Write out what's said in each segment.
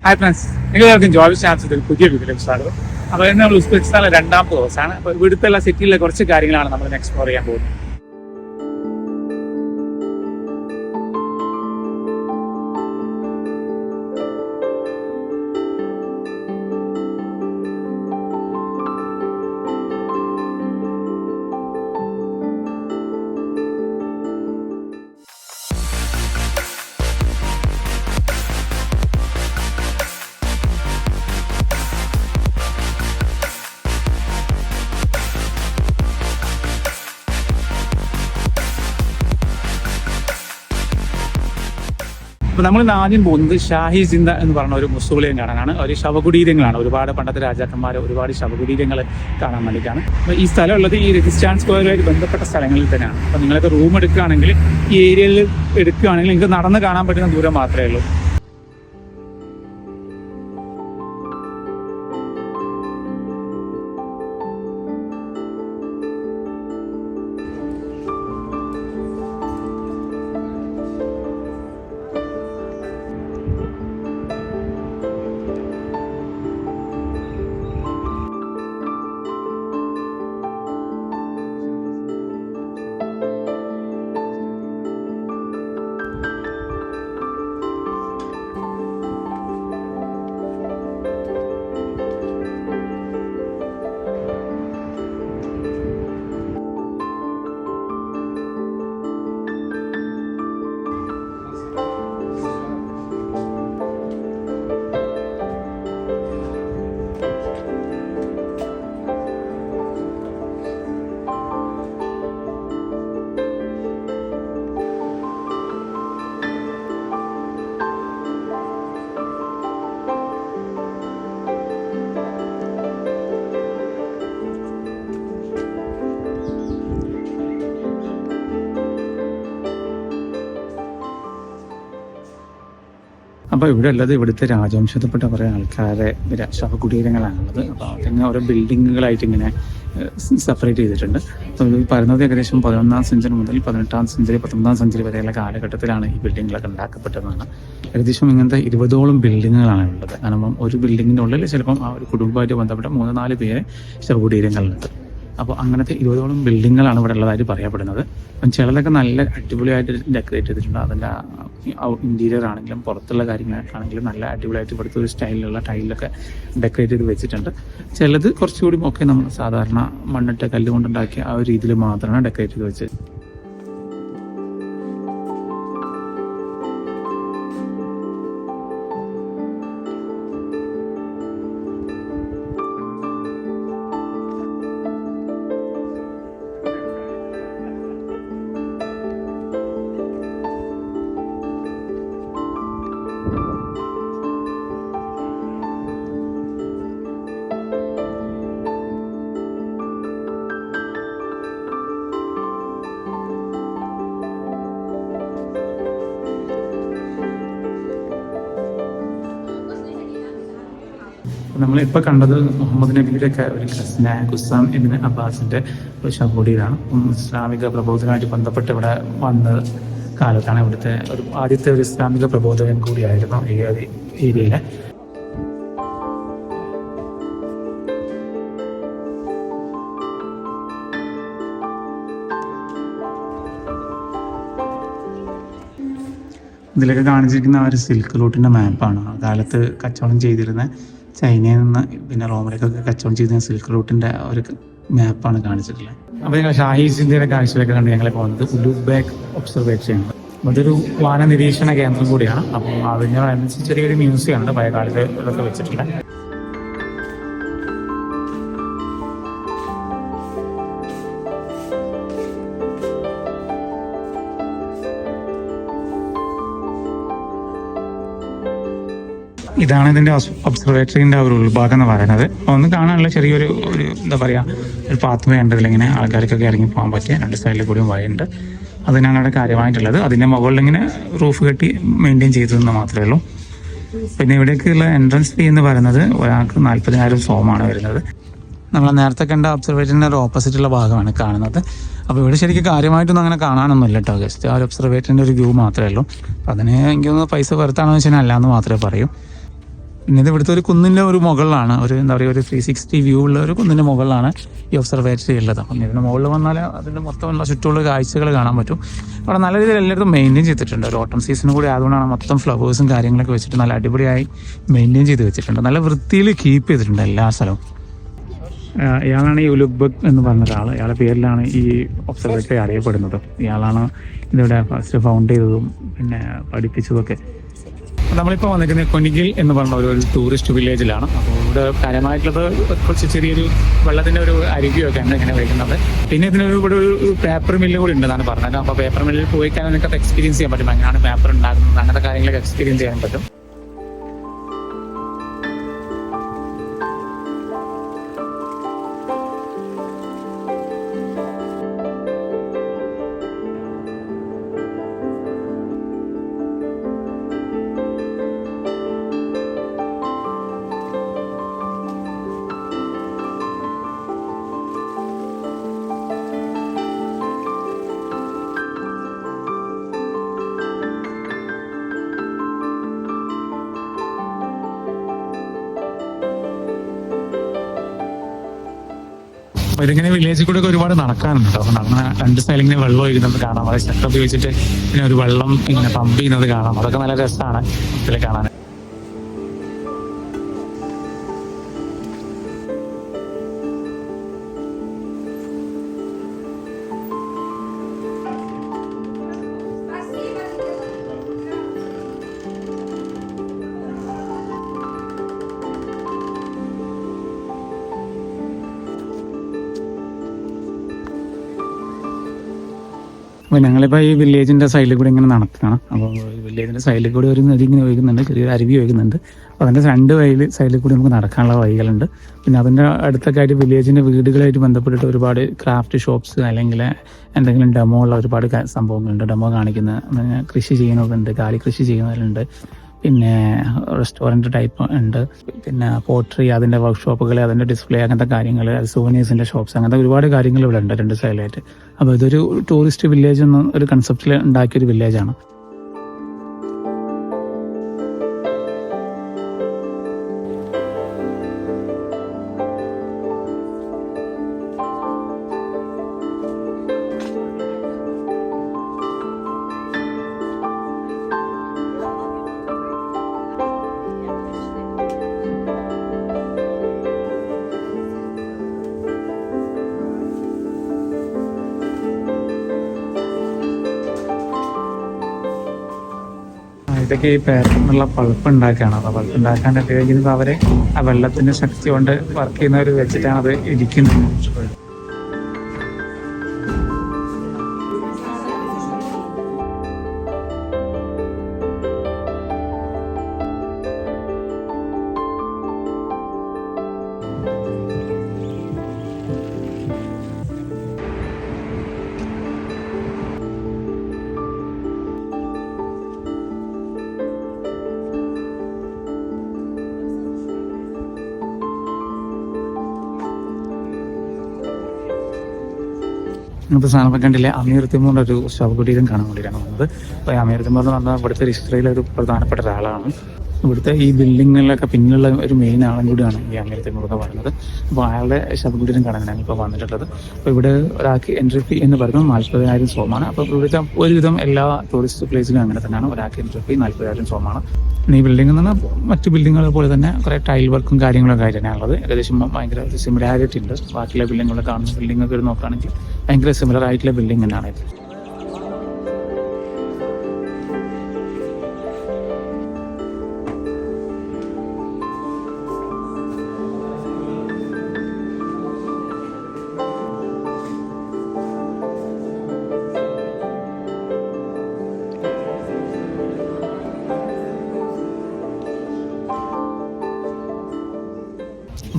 Hi friends, എല്ലാവർക്കും job ചാൻസിൽ പുതിയ വീഡിയോയിലേക്ക് സ്വാഗതം. അപ്പോൾ ഇന്ന് നമ്മൾ ഉസ്ബെക്കിസ്ഥാനിലെ രണ്ടാമത്തെ ദിവസമാണ്. അപ്പോൾ ഇവിടുത്തെ സിറ്റിയിലെ കുറച്ച് കാര്യങ്ങളാണ് നമ്മൾ എക്സ്പ്ലോർ ചെയ്യാൻ പോകുന്നത്. അപ്പോൾ നമ്മൾ ഇന്ന് ആദ്യം പോകുന്നത് ഷാഹി സിന്ദ എന്ന് പറഞ്ഞ ഒരു മുസ്ലിം കാണാനാണ്. ഒരു ശവകുടീരങ്ങളാണ്, ഒരുപാട് പണ്ടത്തെ രാജാക്കന്മാർ ഒരുപാട് ശവകുടീരങ്ങൾ കാണാൻ വേണ്ടിയിട്ടാണ്. അപ്പോൾ ഈ സ്ഥലം ഉള്ളത് ഈ രജിസ്ട്രാൻ സ്ക്വയറുമായിട്ട് ബന്ധപ്പെട്ട സ്ഥലങ്ങളിൽ തന്നെയാണ്. അപ്പോൾ നിങ്ങളൊക്കെ റൂം എടുക്കുകയാണെങ്കിൽ ഈ ഏരിയയിൽ എടുക്കുകയാണെങ്കിൽ നിങ്ങൾക്ക് നടന്ന് കാണാൻ പറ്റുന്ന ദൂരം മാത്രമേ ഉള്ളൂ. അപ്പോൾ ഇവിടെ ഉള്ളത് ഇവിടുത്തെ രാജവംശത്തിൽപ്പെട്ട കുറേ ആൾക്കാരെ ശവകുടീരങ്ങളാണുള്ളത്. അപ്പോൾ അതിങ്ങനെ ഓരോ ബിൽഡിങ്ങുകളായിട്ട് ഇങ്ങനെ സെപ്പറേറ്റ് ചെയ്തിട്ടുണ്ട്. അപ്പോൾ ഇത് പറയുന്നത് ഏകദേശം 11ാം സെഞ്ചുറി മുതൽ 18ാം സെഞ്ചുറി 19ാം സെഞ്ചുറി വരെയുള്ള കാലഘട്ടത്തിലാണ് ഈ ബിൽഡിങ്ങുകളൊക്കെ ഉണ്ടാക്കപ്പെട്ടതെന്നാണ്. ഏകദേശം ഇങ്ങനത്തെ 20ഓളം ബിൽഡിങ്ങുകളാണ് ഉള്ളത്. കാരണം ഒരു ബിൽഡിങ്ങിൻ്റെ ഉള്ളിൽ ചിലപ്പം ആ ഒരു കുടുംബമായിട്ട് ബന്ധപ്പെട്ട 3-4 പേര് ശവകുടീരങ്ങളുണ്ട്. അപ്പോൾ അങ്ങനത്തെ 20ഓളം ബിൽഡിങ്ങുകളാണ് ഇവിടെ ഉള്ളതായിട്ട് പറയപ്പെടുന്നത്. അപ്പം ചിലതൊക്കെ നല്ല അടിപൊളിയായിട്ട് ഡെക്കറേറ്റ് ചെയ്തിട്ടുണ്ട്. അതിൻ്റെ ഇൻറ്റീരിയർ ആണെങ്കിലും പുറത്തുള്ള കാര്യങ്ങളാണെങ്കിലും നല്ല അടിപൊളിയായിട്ട് ഇവിടുത്തെ ഒരു സ്റ്റൈലിലുള്ള ടൈലൊക്കെ ഡെക്കറേറ്റ് ചെയ്ത് വെച്ചിട്ടുണ്ട്. ചിലത് കുറച്ചുകൂടി ഒക്കെ നമ്മൾ സാധാരണ മണ്ണിട്ട് കല്ലുകൊണ്ടുണ്ടാക്കിയ ആ ഒരു രീതിയിൽ മാത്രമാണ് ഡെക്കറേറ്റ് ചെയ്ത് വെച്ചത്. നമ്മളിപ്പോൾ കണ്ടത് മുഹമ്മദ് നബിയുടെ ഒരു കസിനായ ഖുസ്സാം ഇബ്നു അബ്ബാസിൻ്റെ ഒരു ശവകുടീരമാണ്. ഇസ്ലാമിക പ്രബോധനമായിട്ട് ബന്ധപ്പെട്ട് ഇവിടെ വന്ന കാലത്താണ്. ഇവിടുത്തെ ആദ്യത്തെ ഒരു ഇസ്ലാമിക പ്രബോധകൻ കൂടിയായിരുന്നു ഈ ഒരു ഏരിയയിലെ. ഇതിലൊക്കെ കാണിച്ചിരിക്കുന്ന ആ ഒരു സിൽക്ക് റൂട്ടിൻ്റെ മാപ്പാണ്. ആ കാലത്ത് കച്ചവടം ചെയ്തിരുന്ന ചൈനയിൽ നിന്ന് പിന്നെ റോമിലേക്കൊക്കെ കച്ചവടം ചെയ്തിരുന്ന സിൽക്ക് റൂട്ടിൻ്റെ ഒരു മാപ്പാണ് കാണിച്ചിട്ടുള്ളത്. അപ്പോൾ ഞങ്ങൾ ഷാഹി സിന്ദയുടെ കാഴ്ചകളൊക്കെ കണ്ട് ഞങ്ങളെ പോകുന്നത് ഉലുബേഗ് ഒബ്സർവേറ്ററിയാണ്. അതൊരു വാന നിരീക്ഷണ കേന്ദ്രം കൂടിയാണ്. അപ്പം അതിനനുസരിച്ച് ചെറിയൊരു മ്യൂസിയം ഉണ്ട് പഴയ കാലത്ത് ഇതൊക്കെ വെച്ചിട്ടുള്ള. ഇതാണ് ഇതിൻ്റെ ഒബ്സർവേറ്ററിൻ്റെ ഒരു ഉൾഭാഗം എന്ന് പറയുന്നത്. അപ്പോൾ ഒന്ന് കാണാനുള്ള ചെറിയൊരു എന്താ പറയുക, ഒരു പാത്ത് വേ ഉണ്ട്. ഇതിലിങ്ങനെ ആൾക്കാർക്കൊക്കെ ഇറങ്ങി പോകാൻ പറ്റിയ 2 സൈഡിൽ കൂടിയും വഴിയുണ്ട്. അതിനാണ് അവിടെ കാര്യമായിട്ടുള്ളത്. അതിൻ്റെ മുകളിൽ ഇങ്ങനെ റൂഫ് കെട്ടി മെയിൻറ്റെയിൻ ചെയ്തതെന്ന് മാത്രമേ ഉള്ളൂ. പിന്നെ ഇവിടേക്കുള്ള എൻട്രൻസ് ഫീ എന്ന് പറയുന്നത് ഒരാൾക്ക് 40,000 സോമാണ് വരുന്നത്. നമ്മൾ നേരത്തെ കണ്ട ഒബ്സർവേറ്ററിൻ്റെ ഒരു ഓപ്പോസിറ്റുള്ള ഭാഗമാണ് കാണുന്നത്. അപ്പോൾ ഇവിടെ ശരിക്കും കാര്യമായിട്ടൊന്നും അങ്ങനെ കാണാനൊന്നുമില്ല കേട്ടോ. ജസ്റ്റ് ആ ഒരു ഒബ്സർവേറ്ററിൻ്റെ ഒരു വ്യൂ മാത്രമേ ഉള്ളൂ. അപ്പോൾ അതിന് എനിക്കൊന്ന് പൈസ പുറത്താണെന്ന് വെച്ചാൽ അല്ല എന്ന് മാത്രമേ പറയൂ. പിന്നെ ഇത് ഇവിടുത്തെ ഒരു കുന്നിൻ്റെ ഒരു മുകളിലാണ്, ഒരു എന്താ പറയുക ഒരു 360 വ്യൂ ഉള്ള ഒരു കുന്നിൻ്റെ മുകളിലാണ് ഈ ഒബ്സർവേറ്ററി ഉള്ളത്. അപ്പം ഇതിന് മുകളിൽ വന്നാൽ അതിൻ്റെ മൊത്തമുള്ള ചുറ്റുമുള്ള കാഴ്ചകൾ കാണാൻ പറ്റും. അവിടെ നല്ല രീതിയിൽ എല്ലായിടത്തും മെയിൻറ്റെയിൻ ചെയ്തിട്ടുണ്ട്. ഒരു ഓട്ടം സീസണും കൂടി ആയതുകൊണ്ടാണ് മൊത്തം ഫ്ലവേഴ്സും കാര്യങ്ങളൊക്കെ വെച്ചിട്ട് നല്ല അടിപൊളിയായി മെയിൻറ്റെയിൻ ചെയ്ത് വെച്ചിട്ടുണ്ട്. നല്ല വൃത്തിയിൽ കീപ്പ് ചെയ്തിട്ടുണ്ട് എല്ലാ സ്ഥലവും. ഇയാളാണ് ഈ ഉലുബക് എന്ന് പറഞ്ഞ ഒരാൾ. ഇയാളുടെ പേരിലാണ് ഈ ഒബ്സർവേറ്ററി അറിയപ്പെടുന്നത്. ഇയാളാണ് ഇതിവിടെ ഫസ്റ്റ് ഫൗണ്ട് ചെയ്തതും പിന്നെ പഠിപ്പിച്ചതൊക്കെ. നമ്മളിപ്പോൾ വന്നിരിക്കുന്നത് കൊനിഗിൽ എന്ന് പറഞ്ഞ ഒരു ടൂറിസ്റ്റ് വില്ലേജിലാണ്. അപ്പോൾ ഇവിടെ കാര്യമായിട്ടുള്ളത് കുറച്ച് ചെറിയൊരു വെള്ളത്തിൻ്റെ ഒരു അരുവിയൊക്കെയാണ് ഇങ്ങനെ വയ്ക്കുന്നത്. പിന്നെ ഇതിനൊരു ഇവിടെ ഒരു പേപ്പർ മില്ല് കൂടി ഉണ്ടെന്നാണ് പറഞ്ഞത്. അപ്പോൾ പേപ്പർ മില്ലിൽ പോയി കഴിഞ്ഞാൽ നിങ്ങൾക്ക് എക്സ്പീരിയൻസ് ചെയ്യാൻ പറ്റും, എങ്ങനെയാണ് പേപ്പർ ഉണ്ടാക്കുന്നത്, അങ്ങനത്തെ കാര്യങ്ങളൊക്കെ എക്സ്പീരിയൻസ് ചെയ്യാൻ പറ്റും. ഇതിങ്ങനെ വില്ലേജിൽ കൂടെ ഒക്കെ ഒരുപാട് നടക്കാനുണ്ട്. അപ്പോൾ നടന്ന 2 സൈഡിൽ ഇങ്ങനെ വെള്ളം ഒഴിക്കുന്നത് കാണാം. അത് ഷട്ടർ ഉപയോഗിച്ചിട്ട് പിന്നെ ഒരു വെള്ളം ഇങ്ങനെ പമ്പ് ചെയ്യുന്നത് കാണാം. അതൊക്കെ നല്ല രസമാണ് ഇതിൽ കാണാൻ. അപ്പോൾ ഞങ്ങളിപ്പോൾ ഈ വില്ലേജിൻ്റെ സൈഡിൽ കൂടി ഇങ്ങനെ നടക്കുകയാണ്. അപ്പോൾ ഈ വില്ലേജിൻ്റെ സൈഡിൽ കൂടി ഒരു നദി ഇങ്ങനെ ഒഴുകുന്നുണ്ട്, ചെറിയൊരു അരുവി ഒഴുകുന്നുണ്ട്. അപ്പോൾ അതിൻ്റെ 2 സൈഡിൽ കൂടി നമുക്ക് നടക്കാനുള്ള വഴികളുണ്ട്. പിന്നെ അതിൻ്റെ അടുത്തൊക്കെ ആയിട്ട് വില്ലേജിൻ്റെ വീടുകളായിട്ട് ബന്ധപ്പെട്ടിട്ട് ഒരുപാട് ക്രാഫ്റ്റ് ഷോപ്സ് അല്ലെങ്കിൽ എന്തെങ്കിലും ഡെമോ ഉള്ള ഒരുപാട് സംഭവങ്ങളുണ്ട്. ഡെമോ കാണിക്കുന്ന കൃഷി ചെയ്യുന്നതുണ്ട്, കാലി കൃഷി ചെയ്യുന്നവരുണ്ട്, പിന്നെ റെസ്റ്റോറൻറ്റ് ടൈപ്പ് ഉണ്ട്, പിന്നെ പോട്രി അതിൻ്റെ വർക്ക്ഷോപ്പുകൾ, അതിൻ്റെ ഡിസ്പ്ലേ, അങ്ങനത്തെ കാര്യങ്ങൾ, സുവനീഴ്സിൻ്റെ ഷോപ്സ്, അങ്ങനത്തെ ഒരുപാട് കാര്യങ്ങൾ ഇവിടെ ഉണ്ട് 2 സൈഡിലായിട്ട്. അപ്പോൾ ഇതൊരു ടൂറിസ്റ്റ് വില്ലേജ് എന്ന ഒരു കൺസെപ്റ്റിൽ ഉണ്ടാക്കിയൊരു വില്ലേജാണ്. ഇതൊക്കെ ഈ പേപ്പറിനുള്ള പൾപ്പ് ഉണ്ടാക്കുകയാണ്. അപ്പോൾ പൾപ്പ് ഉണ്ടാക്കാൻ ഉപയോഗിക്കുന്നത് അവരെ ആ വെള്ളത്തിൻ്റെ ശക്തി കൊണ്ട് വർക്ക് ചെയ്യുന്നവർ വെച്ചിട്ടാണ് അത് ഇരിക്കുന്നത്. ഇന്നത്തെ സാധനം കണ്ടില്ലേ, അമീർ തിമൂറിൻ്റെ ഒരു ശവകുടീരം കാണാൻ വേണ്ടിയിട്ടാണ് വന്നത്. അപ്പോൾ അമീർ തിമൂർ എന്ന് പറഞ്ഞാൽ ഇവിടുത്തെ ഹിസ്റ്ററിയിലെ ഒരു പ്രധാനപ്പെട്ട ഒരാളാണ്. ഇവിടുത്തെ ഈ ബിൽഡിങ്ങുകളിലൊക്കെ പിന്നിലുള്ള ഒരു മെയിൻ ആളും കൂടിയാണ് ഈ അമീർ തിമൂർ എന്ന് പറയുന്നത്. അപ്പോൾ അയാളുടെ ശവകുടീരം കാണാനാണ് ഇപ്പോൾ വന്നിട്ടുള്ളത്. അപ്പോൾ ഇവിടെ ഒരാൾക്ക് എൻട്രി ഫീ എന്ന് പറയുന്നത് 40,000 സോമാണ്. അപ്പോൾ ഇവിടുത്തെ ഒരുവിധം എല്ലാ ടൂറിസ്റ്റ് പ്ലേസിലും അങ്ങനെ തന്നെയാണ്. ഒരാൾക്ക് എൻട്രി ഫീ 40,000 സോമാണ്. ഈ ബിൽഡിംഗ് എന്ന് പറഞ്ഞാൽ മറ്റു ബിൽഡിങ്ങുകളെ പോലെ തന്നെ കുറേ ടൈൽ വർക്കും കാര്യങ്ങളൊക്കെ ആയിട്ട് തന്നെയാണുള്ളത്. ഏകദേശം ഭയങ്കര സിമിലാരിറ്റി ഉണ്ട്. ബാക്കിയുള്ള ബിൽഡിങ്ങുകൾ കാണുന്ന ബിൽഡിങ്ങൊക്കെ നോക്കുകയാണെങ്കിൽ ഭയങ്കര സിമിലർ ആയിട്ടുള്ള ബിൽഡിംഗ് തന്നെയാണ് ഇത്.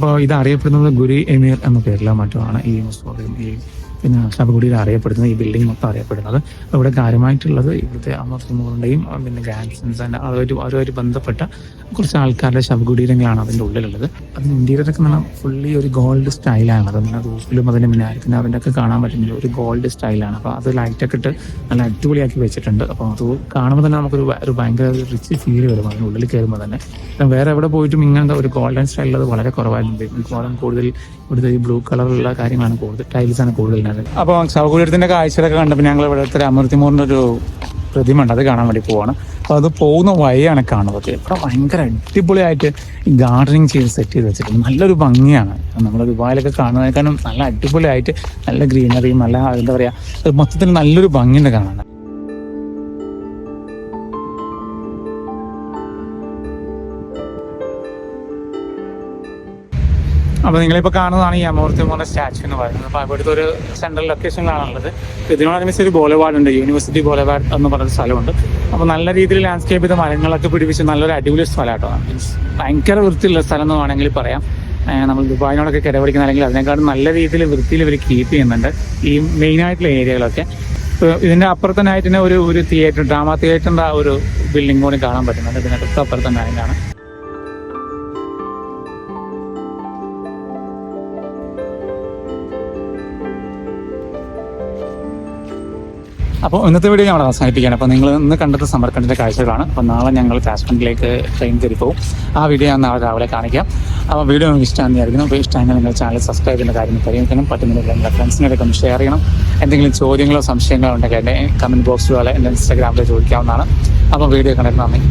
അപ്പോൾ ഇത് അറിയപ്പെടുന്നത് ഗുരി എമീർ എന്ന പേരിലോ മറ്റുമാണ് ഈ മൊസോളിയം, ഈ പിന്നെ ശവകുടീരം അറിയപ്പെടുന്നത്, ഈ ബിൽഡിംഗ് മൊത്തം അറിയപ്പെടുന്നത്. ഇവിടെ കാര്യമായിട്ടുള്ളത് ഇവിടുത്തെ അമർ തിമൂറിൻ്റെയും പിന്നെ ഗ്രാൻഡ് സൺസ് അവരുമായിട്ട് ബന്ധപ്പെട്ട കുറച്ച് ആൾക്കാരുടെ ശവകുടീരങ്ങളാണ് അതിൻ്റെ ഉള്ളിലുള്ളത്. അതിന് ഇന്റീരിയറൊക്കെ നല്ല ഫുള്ളി ഒരു ഗോൾഡ് സ്റ്റൈലാണ്. അതിൻ്റെ റൂഫിലും അതിൻ്റെ മിനാരത്തിന് അതിൻ്റെ ഒക്കെ കാണാൻ പറ്റുന്നത് ഒരു ഗോൾഡ് സ്റ്റൈലാണ്. അപ്പോൾ അത് ലൈറ്റൊക്കെ ഇട്ട് നല്ല അടിപൊളിയാക്കി വെച്ചിട്ടുണ്ട്. അപ്പോൾ അത് കാണുമ്പോൾ തന്നെ നമുക്കൊരു ഭയങ്കര റിച്ച് ഫീൽ വരും അതിനുള്ളിൽ കയറുമ്പോൾ തന്നെ. വേറെ എവിടെ പോയിട്ടും ഇങ്ങനത്തെ ഒരു ഗോൾഡൻ സ്റ്റൈലുള്ളത് വളരെ കുറവായിട്ടുണ്ട്. മിക്കവാറും കൂടുതൽ ഇവിടുത്തെ ഈ ബ്ലൂ കളറുള്ള കാര്യമാണ് കൂടുതൽ, ടൈൽസാണ് കൂടുതൽ. അപ്പോൾ ശവകുടീരത്തിൻ്റെ കാഴ്ചകളൊക്കെ കണ്ടപ്പോൾ ഞങ്ങൾ ഇവിടുത്തെ അമർ തിമൂറിൻ്റെ ഒരു പ്രതിമ ഉണ്ട്, അത് കാണാൻ വേണ്ടി പോവാണ്. അപ്പോൾ അത് പോകുന്ന വഴിയാണ് കാണുന്നത്. ഇവിടെ ഭയങ്കര അടിപൊളിയായിട്ട് ഗാർഡനിങ് ചെയ്ത് സെറ്റ് ചെയ്ത് വെച്ചിട്ടുണ്ട്. നല്ലൊരു ഭംഗിയാണ്. നമ്മൾ ദുബായിലൊക്കെ കാണുന്നതിനേക്കാളും നല്ല അടിപൊളിയായിട്ട് നല്ല ഗ്രീനറിയും നല്ല എന്താ പറയുക മൊത്തത്തിൽ നല്ലൊരു ഭംഗിയുണ്ട് കാണാൻ. അപ്പോൾ നിങ്ങളിപ്പോൾ കാണുന്നതാണ് ഈ അമർ തിമൂറിൻ്റെ സ്റ്റാച്യു എന്ന് പറയുന്നത്. അപ്പോൾ ഇവിടുത്തെ ഒരു സെൻട്രൽ ലൊക്കേഷനിലാണുള്ളത്. ഇതിനോടനുബന്ധിച്ച് ഒരു ബോളവാർഡ് ഉണ്ട്, യൂണിവേഴ്സിറ്റി ബോളവാർഡ് എന്ന് പറഞ്ഞൊരു സ്ഥലമുണ്ട്. അപ്പോൾ നല്ല രീതിയിൽ ലാൻഡ്സ്കേപ്പ് ചെയ്ത മരങ്ങളൊക്കെ പിടിപ്പിച്ച് നല്ലൊരു അടിപൊളി സ്ഥലം കേട്ടോ. മീൻസ് ഭയങ്കര വൃത്തിയുള്ള സ്ഥലം എന്ന് വേണമെങ്കിൽ പറയാം. നമ്മൾ ദുബായിനോടൊക്കെ കിടപിടിക്കുന്ന അല്ലെങ്കിൽ അതിനേക്കാളും നല്ല രീതിയിൽ വൃത്തിയിൽ ഇവർ കീപ്പ് ചെയ്യുന്നുണ്ട് ഈ മെയിനായിട്ടുള്ള ഏരിയകളൊക്കെ. ഇപ്പോൾ ഇതിൻ്റെ അപ്പുറത്തന്നായിട്ട് തന്നെ ഒരു തിയേറ്റർ, ഡ്രാമ തിയേറ്ററിൻ്റെ ആ ഒരു ബിൽഡിംഗ് കൂടി കാണാൻ പറ്റുന്നുണ്ട്. ഇതിൻ്റെ തൊട്ടപ്പുറത്തന്നായിട്ടാണ്. അപ്പോൾ ഇന്നത്തെ വീഡിയോ ഞങ്ങൾ അവസാനിപ്പിക്കുകയാണ്. അപ്പോൾ നിങ്ങൾ ഇന്ന് കണ്ടത് സമർക്കണ്ടിൻ്റെ കാഴ്ചകളാണ്. അപ്പോൾ നാളെ ഞങ്ങൾ കാശ്മീരിലേക്ക് ട്രെയിൻ കയറി പോകും. ആ വീഡിയോ ഞാൻ നാളെ രാവിലെ കാണിക്കാം. അപ്പോൾ വീഡിയോ നിങ്ങൾക്ക് ഇഷ്ടമാണെന്നായിരിക്കുന്നു. അപ്പോൾ ഇഷ്ടമെങ്കിൽ നിങ്ങൾ ചാനൽ സബ്സ്ക്രൈബ് ചെയ്യുന്ന കാര്യം പരിഗണിക്കണം. പറ്റുന്നില്ല നിങ്ങളുടെ ഫ്രണ്ട്സിനൊക്കെ ഒന്ന് ഷെയർ ചെയ്യണം. എന്തെങ്കിലും ചോദ്യങ്ങളോ സംശയങ്ങളോ ഉണ്ടെങ്കിൽ എൻ്റെ കമൻറ്റ് ബോക്സിലോ എൻ്റെ ഇൻസ്റ്റാഗ്രാമിൽ ചോദിക്കാവുന്നതാണ്. അപ്പോൾ വീഡിയോ കണ്ടിട്ട് നന്ദി.